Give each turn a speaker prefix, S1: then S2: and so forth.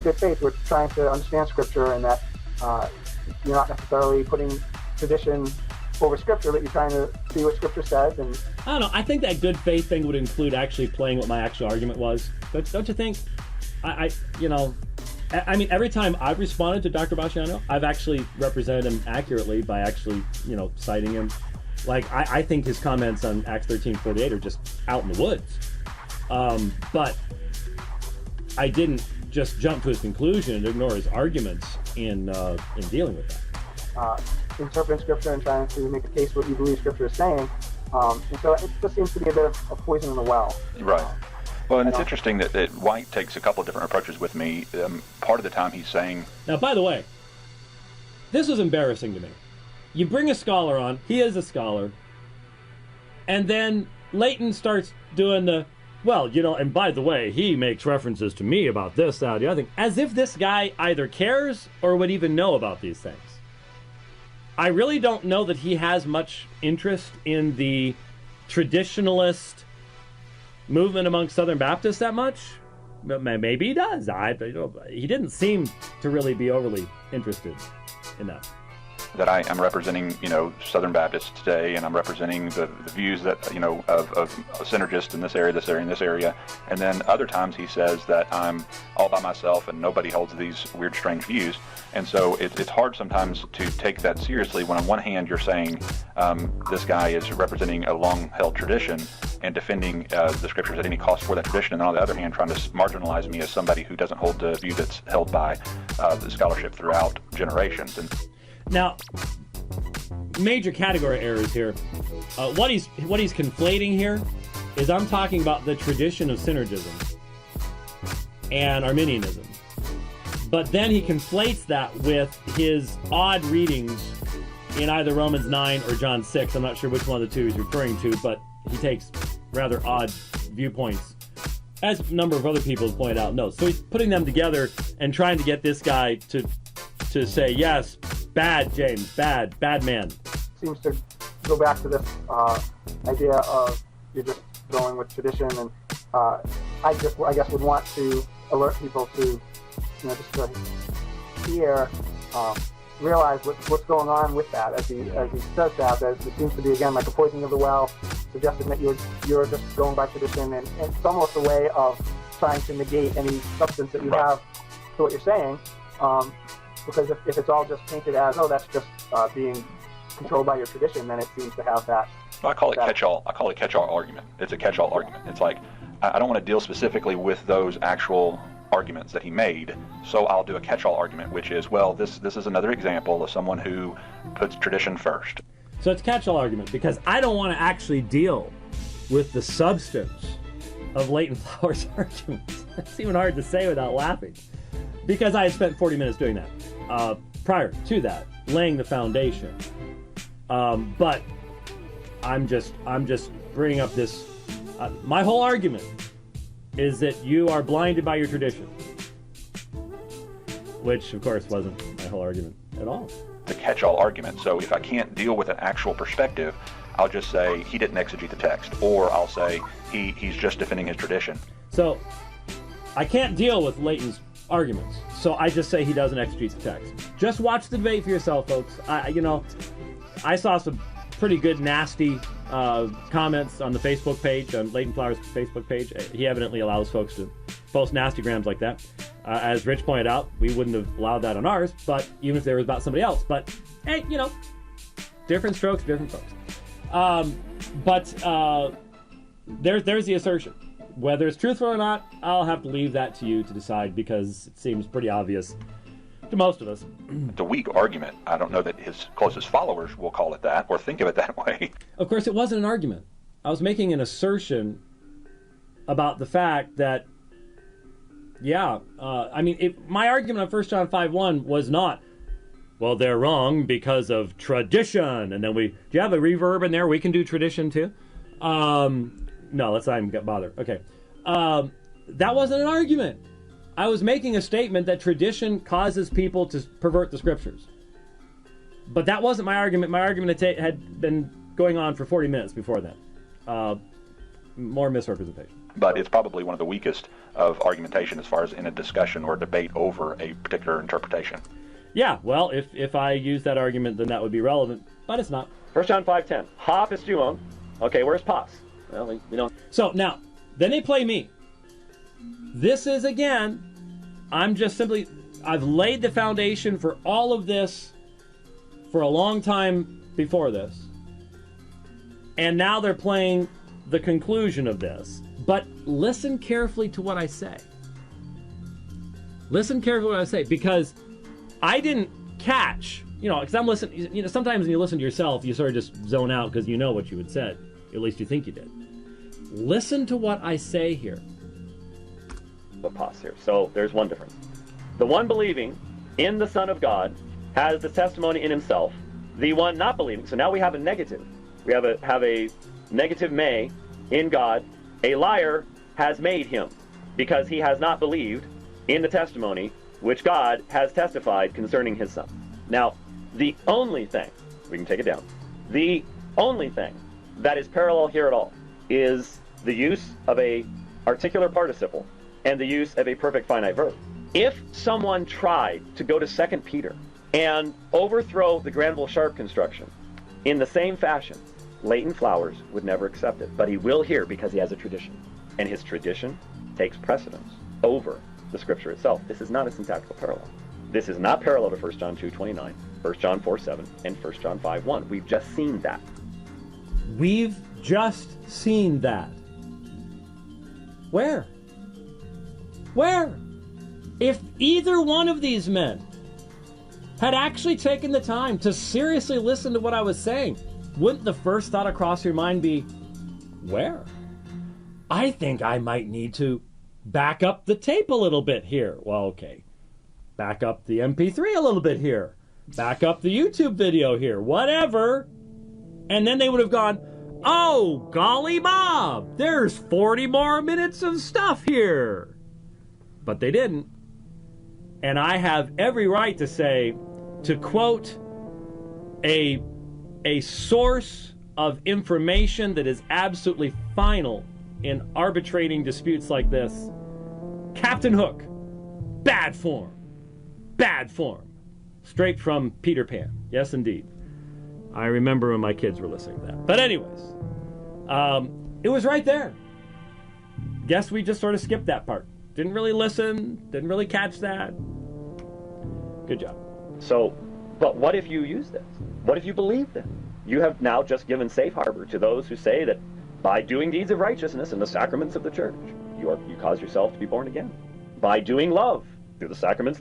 S1: good faith. We're trying to understand Scripture, and that you're not necessarily putting tradition over Scripture, but you're trying to see what Scripture says. And
S2: I don't know. I think that good faith thing would include actually playing what my actual argument was. Don't you think? I mean, every time I've responded to Dr. Basciano, I've actually represented him accurately by actually, citing him. Like, I think his comments on Acts 13:48 are just out in the woods. But I didn't just jump to his conclusion and ignore his arguments in dealing with that.
S1: Interpreting Scripture and trying to make a case what you believe Scripture is saying. And so it just seems to be a bit of a poison in the well.
S3: Right. Well, and it's interesting that White takes a couple of different approaches with me. Part of the time he's saying...
S2: Now, by the way, this was embarrassing to me. You bring a scholar on, he is a scholar, and then Leighton starts doing the, and by the way, he makes references to me about this, that, the other thing, as if this guy either cares or would even know about these things. I really don't know that he has much interest in the traditionalist movement among Southern Baptists that much. Maybe he does. He didn't seem to really be overly interested in that.
S3: That I am representing, Southern Baptists today, and I'm representing the views that, of synergists in this area, and this area. And then other times he says that I'm all by myself and nobody holds these weird, strange views. And so it's hard sometimes to take that seriously when on one hand you're saying this guy is representing a long-held tradition and defending the Scriptures at any cost for that tradition, and on the other hand trying to marginalize me as somebody who doesn't hold the view that's held by the scholarship throughout generations. And
S2: now, major category errors here. What he's conflating here is I'm talking about the tradition of synergism and Arminianism. But then he conflates that with his odd readings in either Romans 9 or John 6. I'm not sure which one of the two he's referring to, but he takes rather odd viewpoints, as a number of other people have pointed out. No, so he's putting them together and trying to get this guy to say, yes, bad, James, bad man.
S1: Seems to go back to this idea of you're just going with tradition, and I guess would want to alert people to, just to realize what's going on with that. As he says that it seems to be again like a poisoning of the well, suggesting that you're just going by tradition, and it's almost a way of trying to negate any substance that you have to what you're saying. Because if it's all just painted as, that's just being controlled by your tradition, then it seems to have that.
S3: I call it catch-all. I call it catch-all argument. It's a catch-all argument. It's like, I don't want to deal specifically with those actual arguments that he made, so I'll do a catch-all argument, which is, this is another example of someone who puts tradition first.
S2: So it's catch-all argument because I don't want to actually deal with the substance of Leighton Flowers' arguments. It's even hard to say without laughing. Because I had spent 40 minutes doing that. Prior to that, laying the foundation. But I'm just bringing up this. My whole argument is that you are blinded by your tradition, which of course wasn't my whole argument at all.
S3: The catch-all argument. So if I can't deal with an actual perspective, I'll just say he didn't exegete the text, or I'll say he's just defending his tradition.
S2: So I can't deal with Leighton's arguments, so I just say he doesn't exegete the text. Just watch the debate for yourself, folks. I saw some pretty good nasty comments on the Facebook page, on Leighton Flowers' Facebook page. He evidently allows folks to post nastygrams like that. As Rich pointed out, we wouldn't have allowed that on ours, but even if there was about somebody else. But hey, different strokes, different folks. There's the assertion. Whether it's truthful or not, I'll have to leave that to you to decide, because it seems pretty obvious to most of us.
S3: It's a weak argument. I don't know that his closest followers will call it that or think of it that way.
S2: Of course, it wasn't an argument. I was making an assertion about the fact that, my argument on 1 John 5:1 was not, they're wrong because of tradition. And then do you have a reverb in there? We can do tradition too. No, let's not even get bothered. Okay. That wasn't an argument. I was making a statement that tradition causes people to pervert the Scriptures. But that wasn't my argument. My argument had been going on for 40 minutes before that. More misrepresentation.
S3: but it's probably one of the weakest of argumentation as far as in a discussion or debate over a particular interpretation.
S2: Yeah, well, if I use that argument, then that would be relevant, but it's not. 1 John 5:10. Ha pistuon. Okay, where's pas? Well, we don't. So now, then they play me. This is, again, I've laid the foundation for all of this for a long time before this. And now they're playing the conclusion of this. But listen carefully to what I say. Listen carefully to what I say, because I didn't catch, because I'm listening, sometimes when you listen to yourself, you sort of just zone out because you know what you had said. At least you think you did. Listen to what I say here. A pause here. So there's one difference. The one believing in the Son of God has the testimony in himself. The one not believing. So now we have a negative. We have a negative may in God. A liar has made him, because he has not believed in the testimony which God has testified concerning his Son. Now, the only thing, we can take it down, the only thing that is parallel here at all is the use of a articular participle and the use of a perfect finite verb. If someone tried to go to 2 Peter and overthrow the Granville-Sharp construction in the same fashion, Leighton Flowers would never accept it, but he will here because he has a tradition, and his tradition takes precedence over the Scripture itself. This is not a syntactical parallel. This is not parallel to 1 John 2:29, 1 John 4:7, and 1 John 5:1. We've just seen that. We've just seen that. Where? Where? If either one of these men had actually taken the time to seriously listen to what I was saying, wouldn't the first thought across your mind be, where? I think I might need to back up the tape a little bit here. Well, okay. Back up the MP3 a little bit here. Back up the YouTube video here. Whatever. And then they would have gone, oh, golly Bob, there's 40 more minutes of stuff here. But they didn't. And I have every right to say, to quote a source of information that is absolutely final in arbitrating disputes like this, Captain Hook, bad form. Bad form. Straight from Peter Pan. Yes, indeed. I remember when my kids were listening to that. But anyways, it was right there. Guess we just sort of skipped that part. Didn't really listen. Didn't really catch that. Good job. So, but what if you use this? What if you believe this? You have now just given safe harbor to those who say that by doing deeds of righteousness in the sacraments of the church, you cause yourself to be born again. By doing love through the sacraments